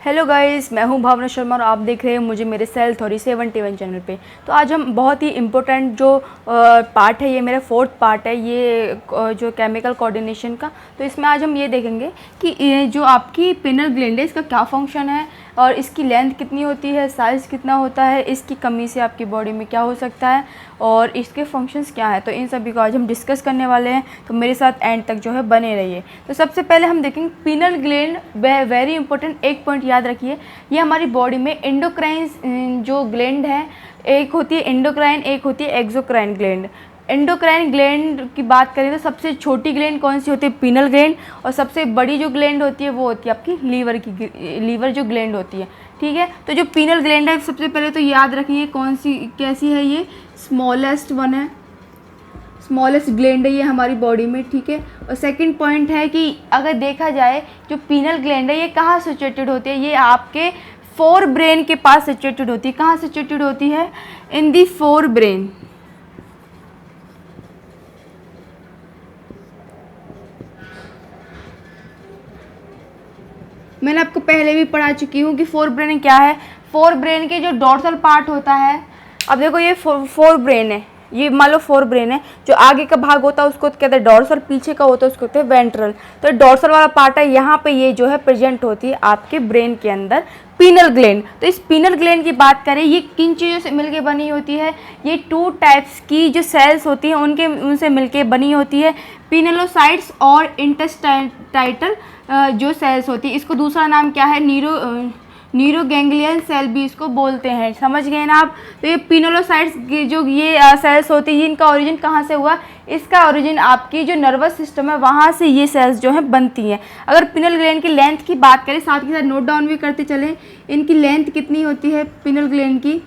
Hello guys, मैं हूं भावना शर्मा और आप देख रहे हैं मुझे मेरे सेल थ्योरी 71 चैनल पे। तो आज हम बहुत ही इम्पोर्टेंट जो पार्ट है, ये मेरा 4th पार्ट है, ये जो केमिकल कोऑर्डिनेशन का। तो इसमें आज हम ये देखेंगे कि ये जो आपकी पिनल ग्लैंड है, इसका क्या फंक्शन है और इसकी लेंथ कितनी होती है, साइज़ कितना होता है, इसकी कमी से आपकी बॉडी में क्या हो सकता है और इसके फंक्शंस क्या है। तो इन सभी को आज हम डिस्कस करने वाले हैं, तो मेरे साथ एंड तक जो है बने रहिए। तो सबसे पहले हम देखेंगे पिनल ग्लैंड, वेरी इंपॉर्टेंट एक पॉइंट याद रखिए, ये हमारी बॉडी में एंडोक्राइन जो ग्लैंड है, एक होती है एंडोक्राइन, एक होती है एक्सोक्राइन ग्लैंड। एंडोक्राइन ग्लैंड की बात करें तो सबसे छोटी ग्लैंड कौन सी होती है, पिनल ग्लैंड, और सबसे बड़ी जो ग्लैंड होती है वो होती है आपकी लीवर जो ग्लैंड होती है। ठीक है, तो जो पिनल ग्लैंड है सबसे पहले तो याद रखिए कौन सी कैसी है, ये स्मॉलेस्ट वन है, स्मॉलेस्ट ग्लैंड है ये हमारी बॉडी में। ठीक है, और सेकंड पॉइंट है कि अगर देखा जाए जो पिनल ग्लैंड है ये कहाँ सिचुएटेड होती है, ये आपके फोर ब्रेन के पास सिचुएटेड होती है। कहाँ सिचुएटेड होती है, इन दी फोर ब्रेन। मैंने आपको पहले भी पढ़ा चुकी हूँ कि फोर ब्रेन क्या है। फोर ब्रेन के जो डॉर्सल पार्ट होता है, अब देखो ये फोर ब्रेन है, ये मान लो फोर ब्रेन है, जो आगे का भाग होता है उसको कहते हैं डॉर्सल, पीछे का होता है उसको कहते हैं वेंट्रल। तो डॉर्सल वाला पार्ट है, यहाँ पे ये जो है प्रेजेंट होती है आपके ब्रेन के अंदर पिनल ग्लैंड। तो इस पिनल ग्लैंड की बात करें, ये किन चीज़ों से मिलके बनी होती है, ये 2 टाइप्स की जो सेल्स होती हैं उनसे मिलके बनी होती है, पिनलोसाइट्स और इंटेस्टाइनल जो सेल्स होती है। इसको दूसरा नाम क्या है, न्यूरोगैंग्लियन सेल भी इसको बोलते हैं। समझ गए ना आप। तो ये पिनोलोसाइट्स की जो ये सेल्स होती है, इनका ओरिजिन कहाँ से हुआ, इसका ओरिजिन आपकी जो नर्वस सिस्टम है वहाँ से ये सेल्स जो है बनती हैं। अगर पिनल ग्लैंड की लेंथ की बात करें, साथ के साथ नोट डाउन भी करते चलें, इनकी लेंथ कितनी होती है पिनल ग्लैंड की,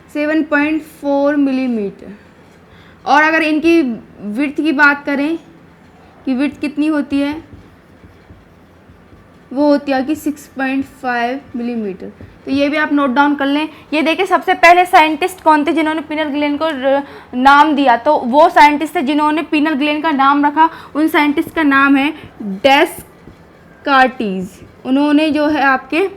7.4 मिलीमीटर। और अगर इनकी विड्थ की बात करें कि विड्थ कितनी होती है, वो होती है कि 6.5 मिलीमीटर। तो ये भी आप नोट डाउन कर लें। ये देखिए सबसे पहले साइंटिस्ट कौन थे जिन्होंने पिनल ग्लैंड को नाम दिया, तो वो साइंटिस्ट थे जिन्होंने पिनल ग्लैंड का नाम रखा। उन साइंटिस्ट का नाम है डेस्कार्टिस। उन्होंने जो है आपके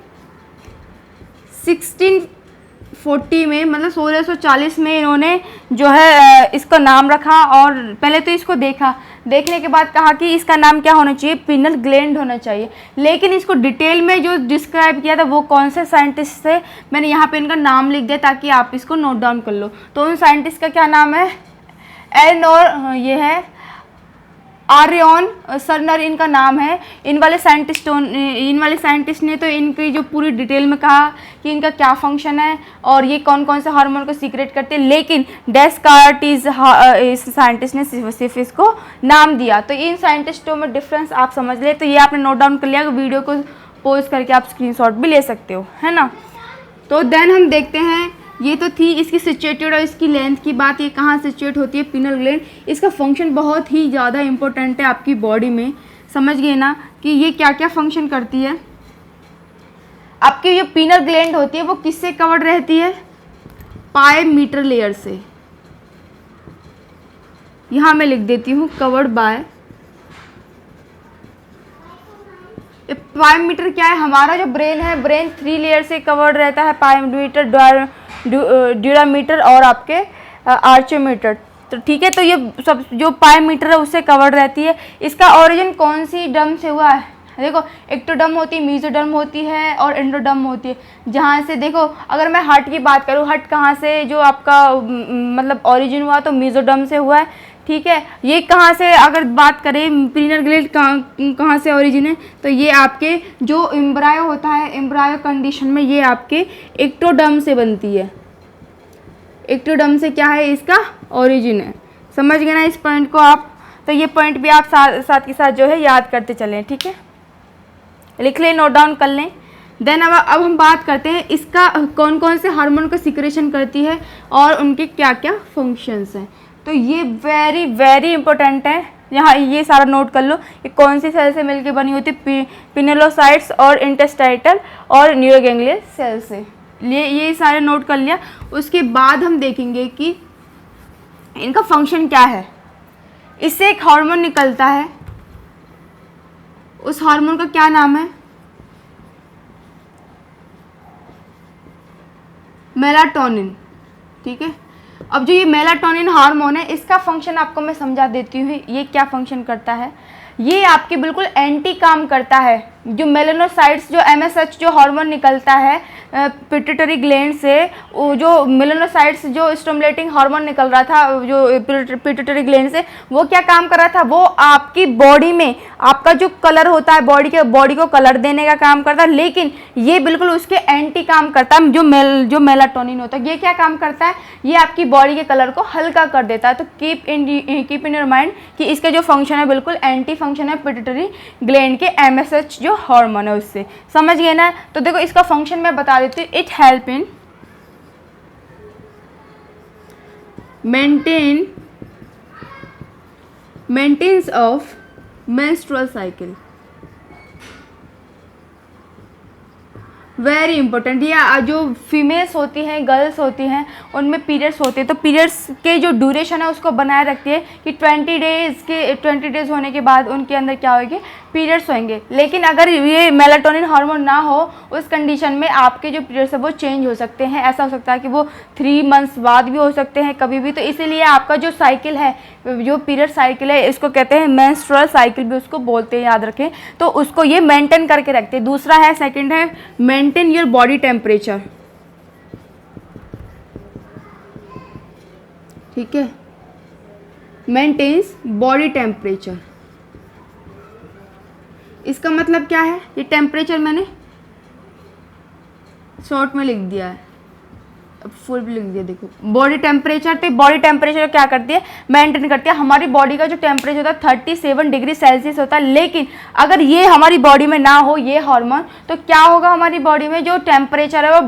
1640 में, मतलब 1640 में इन्होंने जो है इसका नाम रखा, और पहले तो इसको देखने के बाद कहा कि इसका नाम क्या होना चाहिए, पिनल ग्लैंड होना चाहिए। लेकिन इसको डिटेल में जो डिस्क्राइब किया था वो कौन से साइंटिस्ट थे, मैंने यहाँ पे इनका नाम लिख दिया ताकि आप इसको नोट डाउन कर लो। तो उन साइंटिस्ट का क्या नाम है, और ये है आर्यन सर्नर इनका नाम है। इन वाले साइंटिस्ट ने तो इनकी जो पूरी डिटेल में कहा कि इनका क्या फंक्शन है और ये कौन कौन से हार्मोन को सीक्रेट करते हैं, लेकिन डेस्कार्टिस इस साइंटिस्ट ने सिर्फ इसको नाम दिया। तो इन साइंटिस्टों में डिफरेंस आप समझ ले। तो ये आपने नोट डाउन कर लिया, वीडियो को पॉज करके आप स्क्रीनशॉट भी ले सकते हो, है ना। तो देन हम देखते हैं, ये तो थी इसकी सिचुएटेड और इसकी लेंथ की बात, ये कहाँ सिचुएट होती है पिनल ग्लैंड। इसका फंक्शन बहुत ही ज़्यादा इंपॉर्टेंट है आपकी बॉडी में। समझ गए ना कि ये क्या क्या फंक्शन करती है। आपकी जो पिनल ग्लैंड होती है वो किससे कवर्ड रहती है, पायमीटर लेयर से। यहाँ मैं लिख देती हूँ कवर्ड बाय। पायमीटर क्या है, हमारा जो ब्रेन है, ब्रेन 3 लेयर से कवर्ड रहता है, पायमीटर, ड्यूरामीटर और आपके आर्चोमीटर। तो ठीक है, तो ये सब जो पायमीटर है उससे कवर्ड रहती है। इसका ओरिजिन कौन सी डर्म से हुआ है, देखो एक्टोडर्म होती है, मीजोडर्म होती है और एंडोडर्म होती है। जहाँ से देखो, अगर मैं हार्ट की बात करूँ, हार्ट कहाँ से जो आपका मतलब ओरिजिन हुआ, तो मीजोडर्म से हुआ है। ठीक है, ये कहाँ से अगर बात करें, पिनल ग्लैंड कहाँ से ओरिजिन है, तो ये आपके जो एम्ब्रायो होता है, एम्ब्रायो कंडीशन में ये आपके एक्टोडर्म से बनती है। एक्टोडर्म से क्या है, इसका ओरिजिन है। समझ गए ना इस पॉइंट को आप। तो ये पॉइंट भी आप साथ के साथ जो है याद करते चलें। ठीक है, लिख लें, नोट डाउन कर लें। देन अब हम बात करते हैं इसका कौन कौन से हार्मोन का सिक्रेशन करती है और उनके क्या क्या फंक्शंस हैं। तो ये वेरी वेरी इंपॉर्टेंट है, यहाँ ये सारा नोट कर लो। ये कौन सी सेल से मिलके बनी होती है, पिनोलोसाइट्स और इंटेस्टाइनल और न्यूरोगैंग्लियन सेल से। ये सारे नोट कर लिया। उसके बाद हम देखेंगे कि इनका फंक्शन क्या है। इससे एक हार्मोन निकलता है, उस हार्मोन का क्या नाम है, मेलाटोनिन, ठीक है। अब जो ये मेलाटोनिन हार्मोन है, इसका फंक्शन आपको मैं समझा देती हूँ। ये क्या फंक्शन करता है, ये आपके बिल्कुल एंटी काम करता है। जो मेलानोसाइट्स, जो MSH जो हार्मोन निकलता है पिट्यूटरी ग्लैंड से, वो जो मेलानोसाइट्स जो स्टिमुलेटिंग हार्मोन निकल रहा था जो पिट्यूटरी ग्लैंड से, वो क्या काम कर रहा था, वो आपकी बॉडी में आपका जो कलर होता है बॉडी को कलर देने का काम करता है, लेकिन ये बिल्कुल उसके एंटी काम करता है। जो मेलाटोनिन होता है, ये क्या काम करता है, ये आपकी बॉडी के कलर को हल्का कर देता है। तो कीप इन योर माइंड कि इसके जो फंक्शन है बिल्कुल एंटी फंक्शन है पिट्यूटरी ग्लैंड के MSH जो हार्मोन है उससे, समझ गए ना। तो देखो इसका फंक्शन मैं बता देती हूँ। It help in maintenance of menstrual cycle, very important. ये जो फीमेल्स होती हैं, गर्ल्स होती हैं, उनमें पीरियड्स होते हैं, तो पीरियड्स के जो ड्यूरेशन है उसको बनाए रखती है कि 20 डेज होने के बाद उनके अंदर क्या होगी, पीरियड्स होंगे। लेकिन अगर ये मेलाटोनिन हार्मोन ना हो, उस कंडीशन में आपके जो पीरियड्स है वो चेंज हो सकते हैं। ऐसा हो सकता है कि वो 3 मंथ्स बाद भी हो सकते हैं कभी भी। तो इसीलिए आपका जो साइकिल है, जो पीरियड साइकिल है, इसको कहते हैं मेंस्ट्रुअल साइकिल भी उसको बोलते हैं, याद रखें। तो उसको ये मेंटेन करके रखते हैं। दूसरा है, सेकंड है मेंटेन योर बॉडी टेम्परेचर, ठीक है, मेंटेन्स बॉडी टेम्परेचर। इसका मतलब क्या है, ये टेम्परेचर मैंने शॉर्ट में लिख दिया है, फुल भी लिख दिया। देखो बॉडी टेम्परेचर, तो बॉडी टेम्परेचर क्या करती है, मेंटेन करती है। हमारी बॉडी का जो टेम्परेचर होता है 37 डिग्री सेल्सियस होता है। लेकिन अगर ये हमारी बॉडी में ना हो ये हार्मोन, तो क्या होगा, हमारी बॉडी में जो टेम्परेचर है वो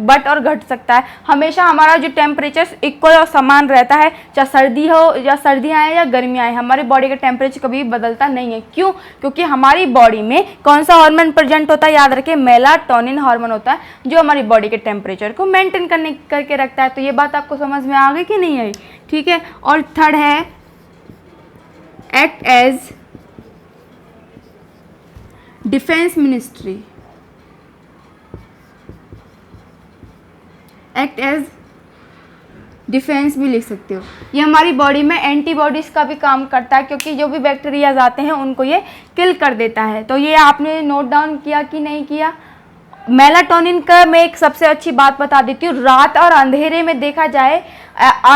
बढ़ और घट सकता है। हमेशा हमारा जो टेम्परेचर इक्वल और समान रहता है, चाहे सर्दी हो या सर्दियाँ आए या गर्मियाँ आए, हमारी बॉडी का टेम्परेचर कभी बदलता नहीं है। क्यों, क्योंकि हमारी बॉडी में कौन सा हार्मोन प्रेजेंट होता है, याद रखें, मेलाटोनिन हार्मोन होता है, जो हमारी बॉडी के टेम्परेचर को मेंटेन करके रखता है। तो ये बात आपको समझ में आ गई कि नहीं आई, ठीक है। और थर्ड है act as defence ministry, act as defence भी लिख सकते हो। ये हमारी बॉडी में एंटीबॉडीज का भी काम करता है, क्योंकि जो भी बैक्टीरियाज आते हैं उनको ये किल कर देता है। तो ये आपने नोट डाउन किया कि नहीं किया। मेलाटोनिन का मैं एक सबसे अच्छी बात बता देती हूँ। रात और अंधेरे में देखा जाए,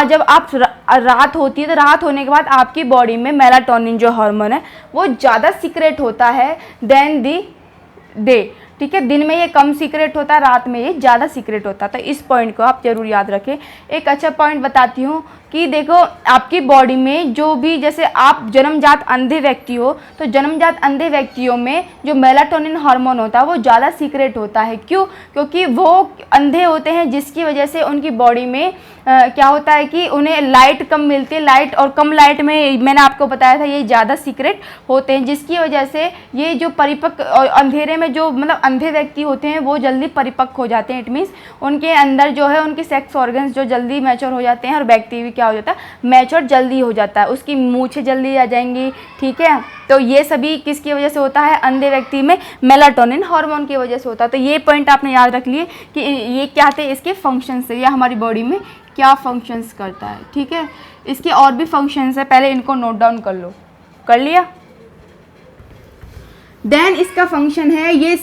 जब आप रात होती है तो रात होने के बाद आपकी बॉडी में मेलाटोनिन जो हार्मोन है वो ज़्यादा सीक्रेट होता है देन दी डे, ठीक है। दिन में ये कम सीक्रेट होता है, रात में ये ज़्यादा सीक्रेट होता है। तो इस पॉइंट को आप जरूर याद रखें। एक अच्छा पॉइंट बताती हूँ कि देखो आपकी बॉडी में जो भी, जैसे आप जन्मजात अंधे व्यक्ति हो, तो जन्मजात अंधे व्यक्तियों में जो मेलाटोनिन हार्मोन होता है वो ज़्यादा सीक्रेट होता है। क्यों, क्योंकि वो अंधे होते हैं, जिसकी वजह से उनकी बॉडी में क्या होता है कि उन्हें लाइट कम मिलती है। लाइट और कम लाइट में, मैंने आपको बताया था, ये ज़्यादा सीक्रेट होते हैं, जिसकी वजह से ये जो परिपक्व और अंधेरे में जो मतलब अंधे व्यक्ति होते हैं वो जल्दी परिपक्व हो जाते हैं। इट मीन्स उनके अंदर जो है उनके सेक्स ऑर्गन्स जो जल्दी मैच्योर हो जाते हैं, और व्यक्ति भी क्या हो जाता है, मैच्योर जल्दी हो जाता है, उसकी मूछें जल्दी आ जाएंगी, ठीक है। तो ये सभी किसकी वजह से होता है, अंधे व्यक्ति में मेलाटोनिन हार्मोन की वजह से होता है। तो ये पॉइंट आपने याद रख लिए कि ये क्या थे इसके फंक्शंस है, या हमारी बॉडी में क्या फंक्शंस करता है, ठीक है। इसके और भी फंक्शंस है, पहले इनको नोट डाउन कर लो। कर लिया। देन इसका फंक्शन है, ये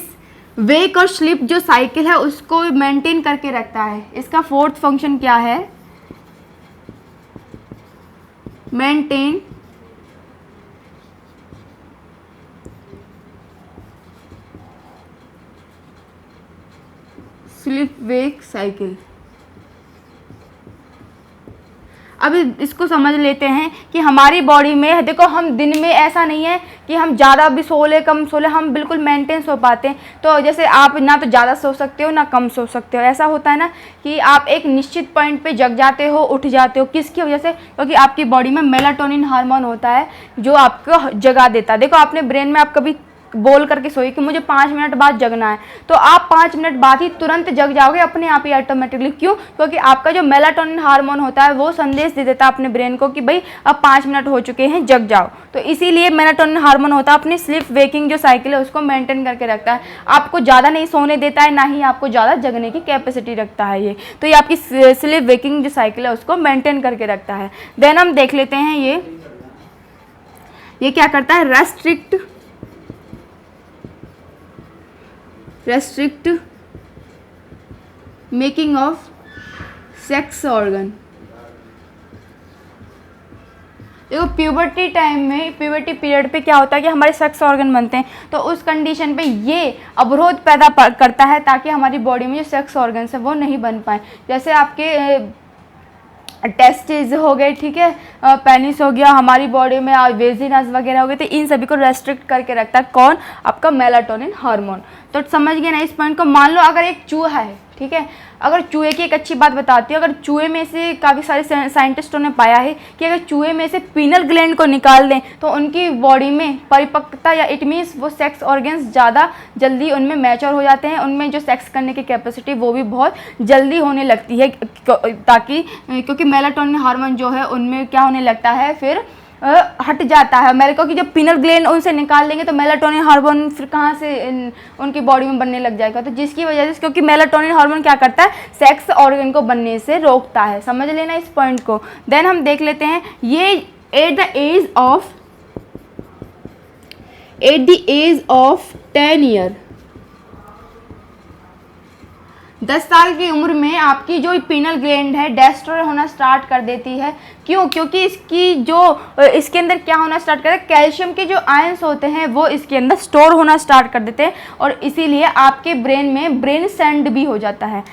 वेक और स्लीप जो साइकिल है उसको मेंटेन करके रखता है। इसका फोर्थ फंक्शन क्या है, मेंटेन स्लीप वेक साइकिल। अब इसको समझ लेते हैं कि हमारी बॉडी में, देखो हम दिन में ऐसा नहीं है कि हम ज़्यादा भी सो ले कम सो ले, हम बिल्कुल मेंटेन सो पाते हैं। तो जैसे आप ना तो ज़्यादा सो सकते हो ना कम सो सकते हो। ऐसा होता है ना कि आप एक निश्चित पॉइंट पे जग जाते हो, उठ जाते हो, किसकी वजह से, क्योंकि आपकी बॉडी में मेलाटोनिन हार्मोन होता है जो आपको जगा देता है। देखो आपने ब्रेन में आप कभी बोल करके सोइए कि मुझे 5 मिनट बाद जगना है, तो आप 5 मिनट बाद ही तुरंत जग जाओगे अपने आप ही ऑटोमेटिकली। क्यों? क्योंकि आपका जो मेलाटोनिन हार्मोन होता है वो संदेश दे देता है अपने ब्रेन को कि भाई अब 5 मिनट हो चुके हैं, जग जाओ। तो इसीलिए मेलाटोनिन हार्मोन होता है अपनी स्लीप वेकिंग जो साइकिल है उसको मेंटेन करके रखता है, आपको ज़्यादा नहीं सोने देता है, ना ही आपको ज़्यादा जगने की कैपेसिटी रखता है ये। तो ये आपकी स्लीप वेकिंग जो साइकिल है उसको मेंटेन करके रखता है। देन हम देख लेते हैं ये क्या करता है, restrict making of sex organ. देखो प्यूबर्टी टाइम में, प्यूबर्टी पीरियड पे क्या होता है कि हमारे सेक्स ऑर्गन बनते हैं, तो उस कंडीशन पे ये अवरोध पैदा करता है ताकि हमारी बॉडी में जो सेक्स ऑर्गन्स है वो नहीं बन पाए। जैसे आपके टेस्टिस हो गए, ठीक है, पेनिस हो गया, हमारी बॉडी में वेजिनस वगैरह हो गए, तो इन सभी को रेस्ट्रिक्ट करके रखता है कौन? आपका मेलाटोनिन हार्मोन। तो समझ गए ना इस पॉइंट को। मान लो अगर एक चूहा है, ठीक है, अगर चूहे की एक अच्छी बात बताती हूँ, अगर चूहे में से काफ़ी सारे साइंटिस्टों ने पाया है कि अगर चूहे में से पीनल ग्लैंड को निकाल दें तो उनकी बॉडी में परिपक्वता या इट मीन्स वो सेक्स ऑर्गन्स ज़्यादा जल्दी उनमें मैच्योर हो जाते हैं, उनमें जो सेक्स करने की कैपेसिटी वो भी बहुत जल्दी होने लगती है, ताकि क्योंकि मेलाटोनिन हार्मोन जो है उनमें क्या होने लगता है, फिर हट जाता है। मेरे को कि जब पिनल ग्लैंड उनसे निकाल लेंगे तो मेलाटोनिन हार्मोन फिर कहाँ से उनकी बॉडी में बनने लग जाएगा, तो जिसकी वजह से, क्योंकि मेलाटोनिन हार्मोन क्या करता है, सेक्स ऑर्गन को बनने से रोकता है। समझ लेना इस पॉइंट को। देन हम देख लेते हैं ये at the age of 10 year, 10 साल की उम्र में आपकी जो पीनल ग्लैंड है डेस्ट्रॉय होना स्टार्ट कर देती है। क्यों? क्योंकि इसके अंदर क्या होना स्टार्ट करता है, कैल्शियम के जो आयंस होते हैं वो इसके अंदर स्टोर होना स्टार्ट कर देते हैं, और इसीलिए आपके ब्रेन में ब्रेन सैंड भी हो जाता है।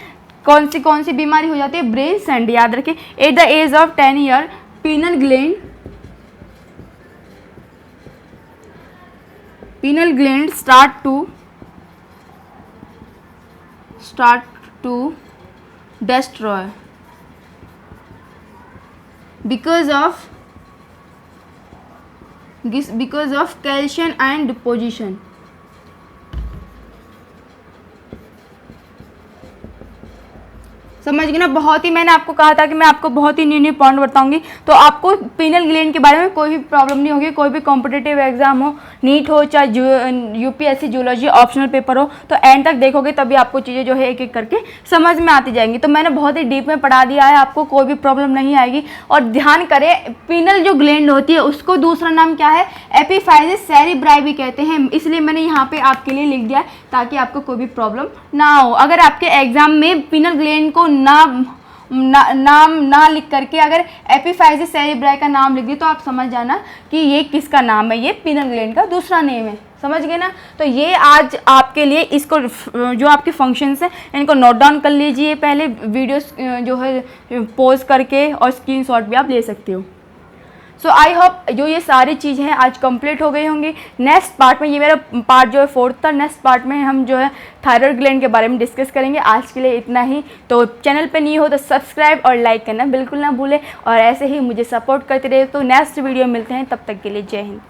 कौन सी बीमारी हो जाती है? Brain sand. याद रखें, at the age of 10 year pineal gland start to destroy because of calcium ion deposition। समझ गए ना। बहुत ही, मैंने आपको कहा था कि मैं आपको बहुत ही न्यू पॉइंट बताऊंगी, तो आपको पीनल ग्लैंड के बारे में कोई भी प्रॉब्लम नहीं होगी। कोई भी कॉम्पिटिटिव एग्जाम हो, नीट हो चाहे यूपीएससी जूलॉजी ऑप्शनल पेपर हो, तो एंड तक देखोगे तभी आपको चीज़ें जो है एक एक करके समझ में आती जाएंगी। तो मैंने बहुत ही डीप में पढ़ा दिया है, आपको कोई भी प्रॉब्लम नहीं आएगी। और ध्यान करें, पीनल जो ग्लैंड होती है उसको दूसरा नाम क्या है, एपिफाइजिस सेरेब्राई भी कहते हैं, इसलिए मैंने यहाँ पे आपके लिए लिख दिया ताकि आपको कोई भी प्रॉब्लम ना हो। अगर आपके एग्जाम में पीनल ग्लैंड को नाम ना लिख करके अगर एपिफाइजिस सेरेब्राई का नाम लिख दिए तो आप समझ जाना कि ये किसका नाम है, ये पीनल ग्लैंड का दूसरा नेम है। समझ गए ना। तो ये आज आपके लिए, इसको जो आपके फंक्शंस हैं इनको नोट डाउन कर लीजिए पहले, वीडियोस जो है पॉज करके, और स्क्रीनशॉट भी आप ले सकते हो। सो आई होप जो ये सारी चीज़ें हैं आज कंप्लीट हो गई होंगी। नेक्स्ट पार्ट में, ये मेरा पार्ट जो है 4th था, नेक्स्ट पार्ट में हम जो है थायराइड ग्लैंड के बारे में डिस्कस करेंगे। आज के लिए इतना ही। तो चैनल पे नहीं हो तो सब्सक्राइब और लाइक करना बिल्कुल ना भूलें, और ऐसे ही मुझे सपोर्ट करते रहे। तो नेक्स्ट वीडियो मिलते हैं, तब तक के लिए जय हिंद।